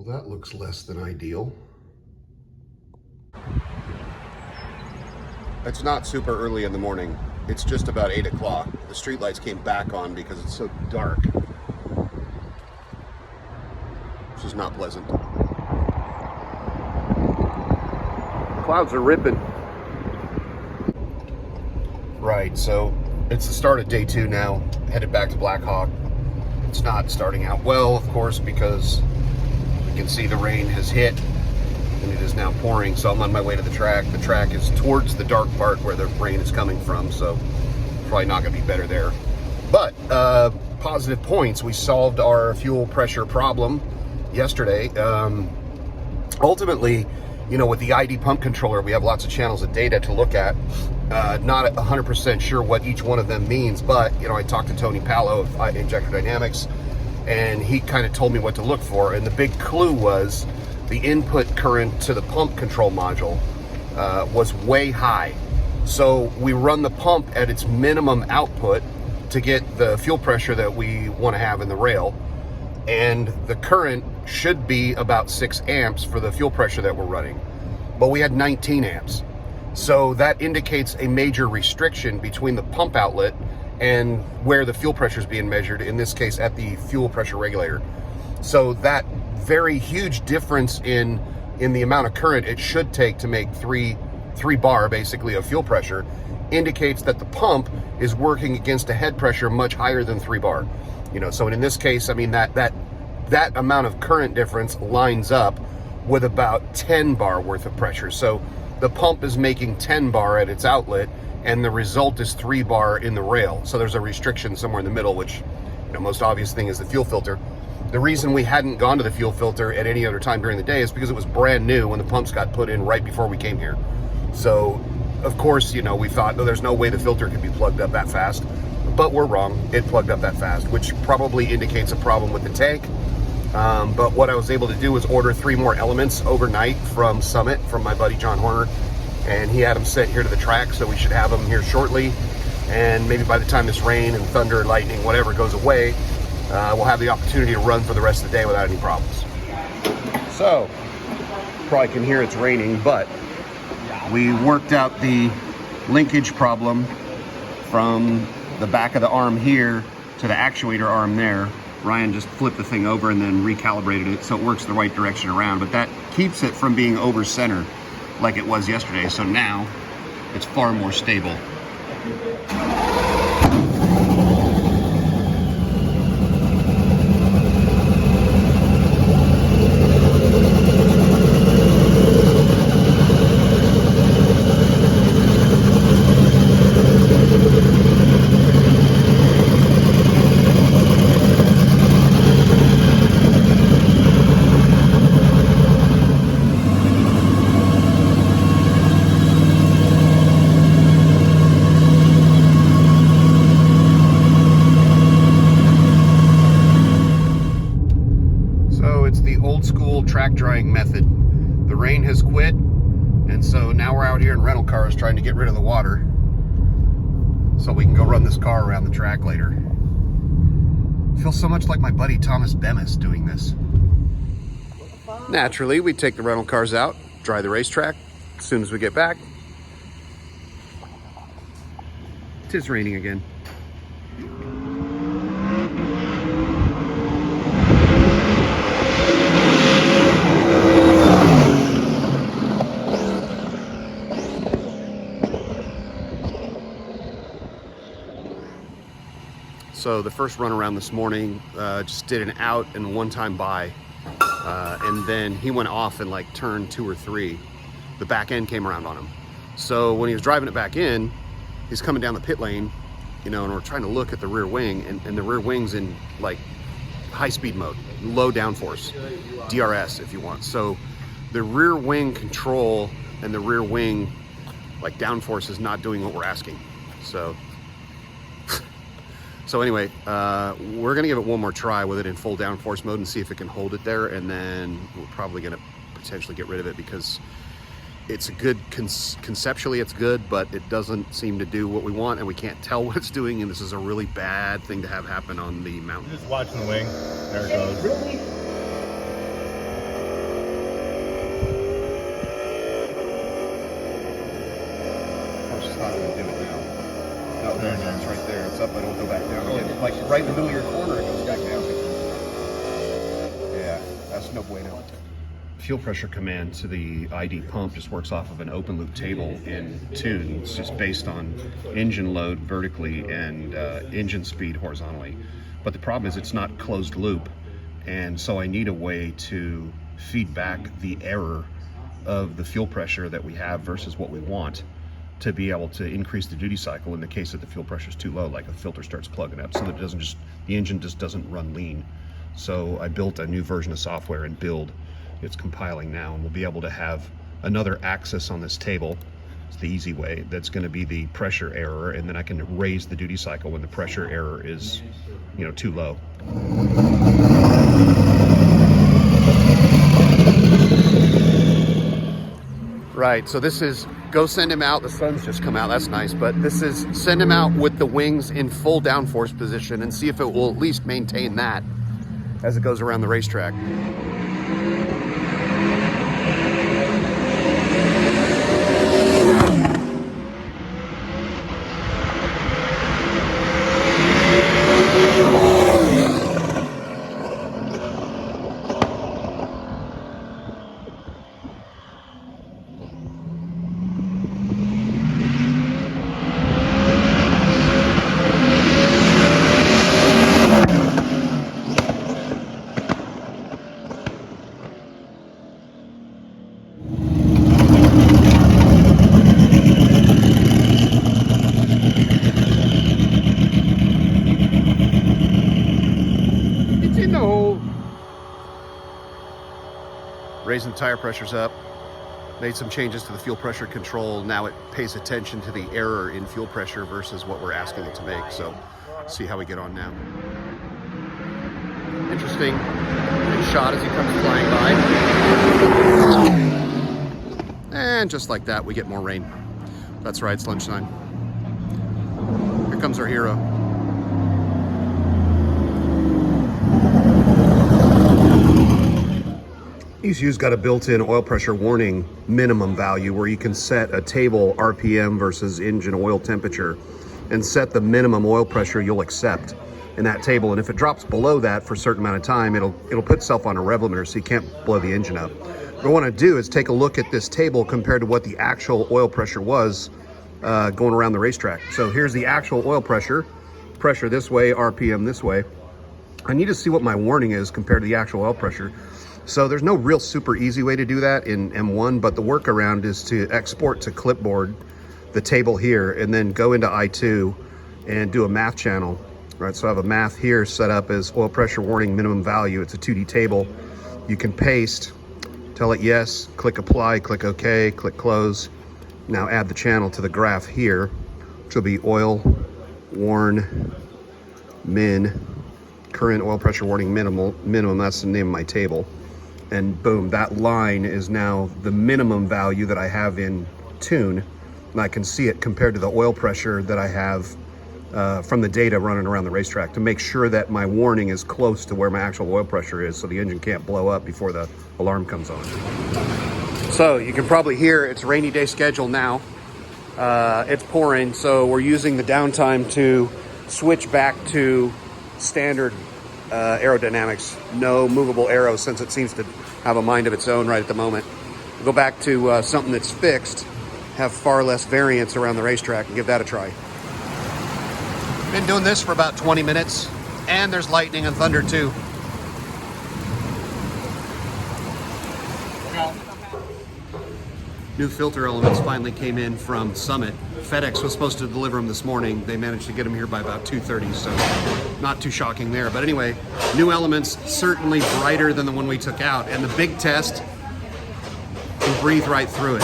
that looks less than ideal. It's not super early in the morning. It's just about 8 o'clock. The streetlights came back on because it's so dark. Which is not pleasant. Clouds are ripping. Right, so it's the start of day 2 now. Headed back to Blackhawk. It's not starting out well, of course, because you can see the rain has hit and it is now pouring. So I'm on my way to the track. The track is towards the dark part where the rain is coming from, so probably not going to be better there. But positive points. We solved our fuel pressure problem yesterday. Ultimately, you know, with the ID pump controller, we have lots of channels of data to look at. Not 100% sure what each one of them means, but, you know, I talked to Tony Palo of Injector Dynamics, and he kind of told me what to look for. And the big clue was the input current to the pump control module was way high. So we run the pump at its minimum output to get the fuel pressure that we want to have in the rail. And the current should be about 6 amps for the fuel pressure that we're running. But we had 19 amps. So that indicates a major restriction between the pump outlet and where the fuel pressure is being measured, in this case at the fuel pressure regulator. So that very huge difference in the amount of current it should take to make 3 bar basically of fuel pressure indicates that the pump is working against a head pressure much higher than 3 bar. You know, so in this case, I mean, that amount of current difference lines up with about 10 bar worth of pressure. So the pump is making 10 bar at its outlet, and the result is 3 bar in the rail. So there's a restriction somewhere in the middle, which, you know, most obvious thing is the fuel filter. The reason we hadn't gone to the fuel filter at any other time during the day is because it was brand new when the pumps got put in right before we came here. So, of course, you know, we thought, oh, there's no way the filter could be plugged up that fast. But we're wrong. It plugged up that fast, which probably indicates a problem with the tank. But what I was able to do was order 3 more elements overnight from Summit, from my buddy John Horner, and he had them sent here to the track, so we should have them here shortly. And maybe by the time this rain and thunder, lightning, whatever goes away, we'll have the opportunity to run for the rest of the day without any problems. So, probably can hear it's raining, but we worked out the linkage problem from the back of the arm here to the actuator arm there. Ryan just flipped the thing over and then recalibrated it so it works the right direction around, but that keeps it from being over center like it was yesterday. So now it's far more stable. Track drying method. The rain has quit, and so now we're out here in rental cars trying to get rid of the water so we can go run this car around the track later. I feel so much like my buddy Thomas Bemis doing this. Naturally, we take the rental cars out, dry the racetrack. As soon as we get back, it is raining again. So the first run around this morning, just did an out and one time by, and then he went off in like turn 2 or 3. The back end came around on him. So when he was driving it back in, he's coming down the pit lane, you know, and we're trying to look at the rear wing, and the rear wing's in like high speed mode, low downforce, DRS if you want. So the rear wing control and the rear wing like downforce is not doing what we're asking. So anyway, we're gonna give it one more try with it in full downforce mode and see if it can hold it there, and then we're probably gonna potentially get rid of it because it's a good, conceptually it's good, but it doesn't seem to do what we want, and we can't tell what it's doing, and this is a really bad thing to have happen on the mountain. Just watching the wing. There it goes. There, no, it's right there. It's up, but it'll go back down again. Like right in the middle of your corner, it goes back down. Yeah, that's no bueno. Fuel pressure command to the ID pump just works off of an open loop table in tune. It's just based on engine load vertically and engine speed horizontally. But the problem is it's not closed loop, and so I need a way to feed back the error of the fuel pressure that we have versus what we want to be able to increase the duty cycle in the case that the fuel pressure is too low, like a filter starts plugging up, so that it doesn't just, the engine just doesn't run lean. So I built a new version of software in Build. It's compiling now, and we'll be able to have another axis on this table. It's the easy way. That's going to be the pressure error, and then I can raise the duty cycle when the pressure error is, you know, too low. Right, so this is go send him out. The sun's just come out, that's nice, but this is send him out with the wings in full downforce position and see if it will at least maintain that as it goes around the racetrack. Raising the tire pressures up, made some changes to the fuel pressure control. Now it pays attention to the error in fuel pressure versus what we're asking it to make. So see how we get on now. Interesting shot as he comes flying by. And just like that, we get more rain. That's right, it's lunchtime. Here comes our hero. ECU's got a built-in oil pressure warning minimum value where you can set a table RPM versus engine oil temperature and set the minimum oil pressure you'll accept in that table. And if it drops below that for a certain amount of time, it'll put itself on a rev limiter, so you can't blow the engine up. What I want to do is take a look at this table compared to what the actual oil pressure was going around the racetrack. So here's the actual oil pressure this way, RPM this way. I need to see what my warning is compared to the actual oil pressure. So there's no real super easy way to do that in M1, but the workaround is to export to clipboard the table here and then go into I2 and do a math channel. Right, so I have a math here set up as oil pressure warning minimum value. It's a 2D table. You can paste, tell it yes, click apply, click OK, click close. Now add the channel to the graph here, which will be oil warn min, current oil pressure warning minimum, that's the name of my table. And boom, that line is now the minimum value that I have in tune. And I can see it compared to the oil pressure that I have from the data running around the racetrack to make sure that my warning is close to where my actual oil pressure is so the engine can't blow up before the alarm comes on. So you can probably hear it's rainy day schedule now. It's pouring, so we're using the downtime to switch back to standard aerodynamics. No movable aero, since it seems to have a mind of its own right at the moment. We'll go back to something that's fixed, have far less variance around the racetrack, and give that a try. Been doing this for about 20 minutes, and there's lightning and thunder too. New filter elements finally came in from Summit. FedEx was supposed to deliver them this morning. They managed to get them here by about 2:30, so not too shocking there. But anyway, new elements, certainly brighter than the one we took out. And the big test, you breathe right through it.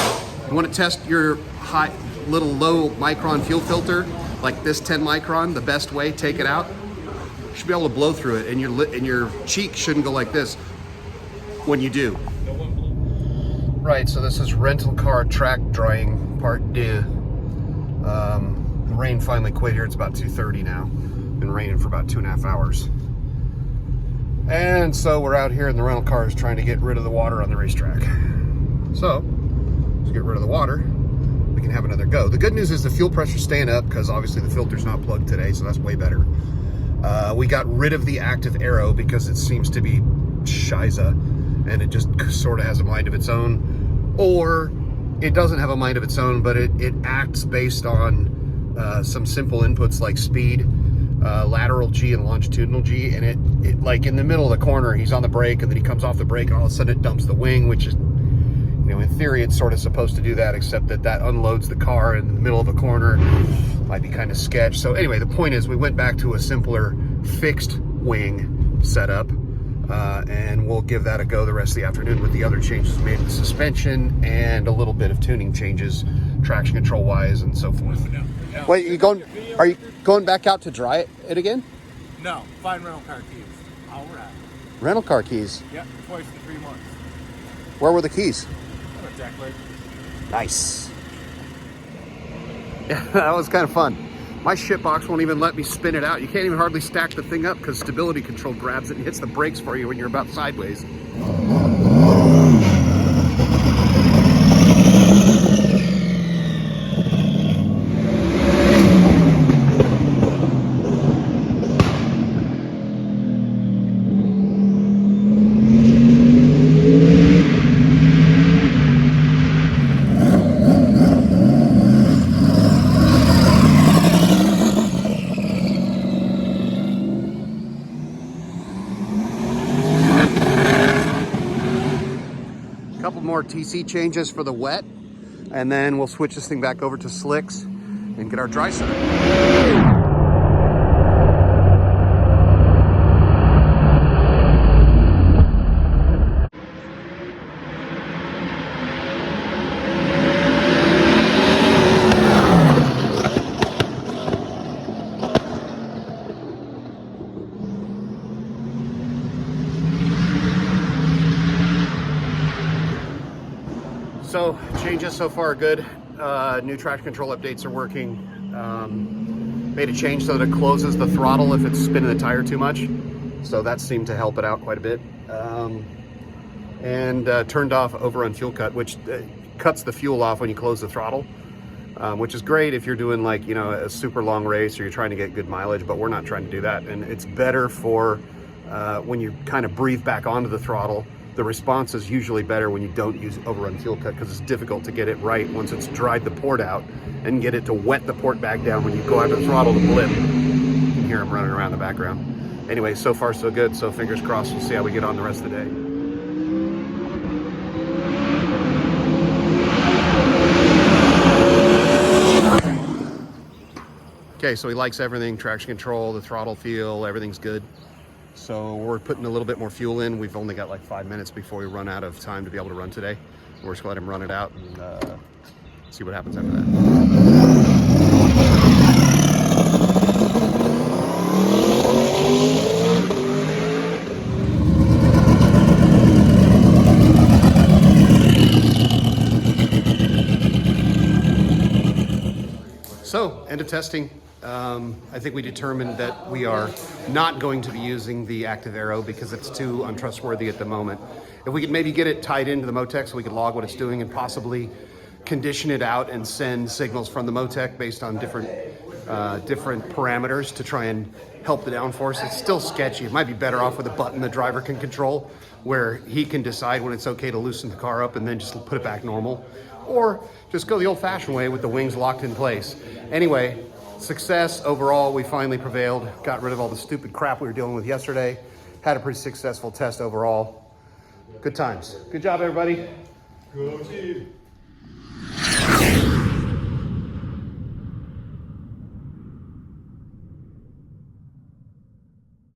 You want to test your little low micron fuel filter, like this 10 micron, the best way, take it out. You should be able to blow through it, and your cheek shouldn't go like this when you do. Right, so this is rental car track drying part two. The rain finally quit here. It's about 2:30 now. Been raining for about 2.5 hours. And so we're out here in the rental cars trying to get rid of the water on the racetrack. So, to get rid of the water, we can have another go. The good news is the fuel pressure's staying up because obviously the filter's not plugged today, so that's way better. We got rid of the active aero because it seems to be shiza and it just sort of has a mind of its own, or it doesn't have a mind of its own, but it acts based on some simple inputs like speed, lateral G and longitudinal G, and it like in the middle of the corner, he's on the brake and then he comes off the brake and all of a sudden it dumps the wing, which is, you know, in theory it's sort of supposed to do that, except that unloads the car in the middle of a corner. Might be kind of sketch. So anyway, the point is we went back to a simpler fixed wing setup, and we'll give that a go the rest of the afternoon with the other changes made in the suspension and a little bit of tuning changes, traction control wise and so forth. Wait, are you going back out to dry it again? No, find rental car keys. All right. Rental car keys? Yep, twice in 3 months. Where were the keys? Exactly. Nice. Yeah, that was kind of fun. My shit box won't even let me spin it out. You can't even hardly stack the thing up because stability control grabs it and hits the brakes for you when you're about sideways. Couple more TC changes for the wet, and then we'll switch this thing back over to slicks and get our dry set up. So changes so far are good. New traction control updates are working. Made a change so that it closes the throttle if it's spinning the tire too much. So that seemed to help it out quite a bit. And turned off overrun fuel cut, which cuts the fuel off when you close the throttle, which is great if you're doing like, you know, a super long race or you're trying to get good mileage, but we're not trying to do that. And it's better for when you kind of breathe back onto the throttle. The response is usually better when you don't use overrun fuel cut because it's difficult to get it right once it's dried the port out and get it to wet the port back down when you go after the throttle to blip. You can hear them running around in the background. Anyway, so far so good, so fingers crossed we'll see how we get on the rest of the day. Okay, so he likes everything, traction control, the throttle feel, everything's good. So we're putting a little bit more fuel in. We've only got like 5 minutes before we run out of time to be able to run today. We're just gonna let him run it out and see what happens after that. So, end of testing. I think we determined that we are not going to be using the active aero because it's too untrustworthy at the moment. If we could maybe get it tied into the Motec so we could log what it's doing and possibly condition it out and send signals from the Motec based on different parameters to try and help the downforce. It's still sketchy. It might be better off with a button the driver can control where he can decide when it's okay to loosen the car up and then just put it back normal, or just go the old-fashioned way with the wings locked in place. Anyway, success overall. We finally prevailed, got rid of all the stupid crap we were dealing with yesterday, had a pretty successful test overall. Good times. Good job, everybody. Go team.